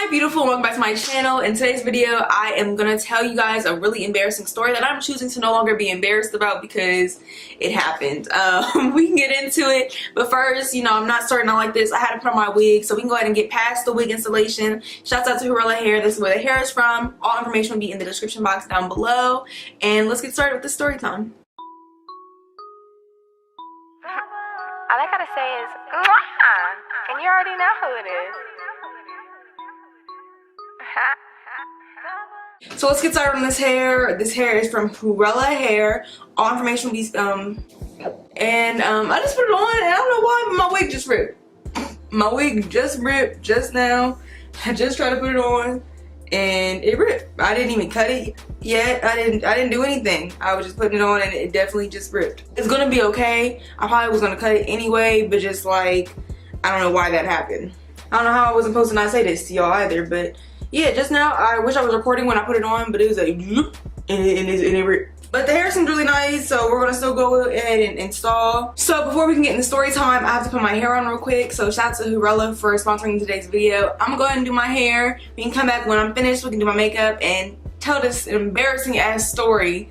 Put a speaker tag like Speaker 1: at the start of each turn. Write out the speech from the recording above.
Speaker 1: Hi beautiful, welcome back to my channel. In today's video I am gonna tell you guys a really embarrassing story that I'm choosing to no longer be embarrassed about because it happened. We can get into it, but first, you know, I'm not starting out like this. I had to put on my wig, so we can go ahead and get past the wig installation. Shouts out to Hurela Hair. This is where the hair is from. All information will be in the description box down below, and let's get started with the story time.
Speaker 2: All I gotta say is, mwah! And you already know who it is.
Speaker 1: So let's get started on this hair. This hair is from Hurela Hair. All information will be I just put it on and I don't know why, but my wig just ripped. My wig just ripped just now. I just tried to put it on and it ripped. I didn't even cut it yet. I didn't do anything. I was just putting it on and it definitely just ripped. It's gonna be okay. I probably was gonna cut it anyway, but just like, I don't know why that happened. I don't know how I wasn't supposed to not say this to y'all either, but yeah, just now, I wish I was recording when I put it on, but it was like, and it ripped. But the hair seems really nice, so we're gonna still go ahead and install. So before we can get into story time, I have to put my hair on real quick. So shout out to Hurela for sponsoring today's video. I'm gonna go ahead and do my hair. We can come back when I'm finished. We can do my makeup and tell this embarrassing ass story.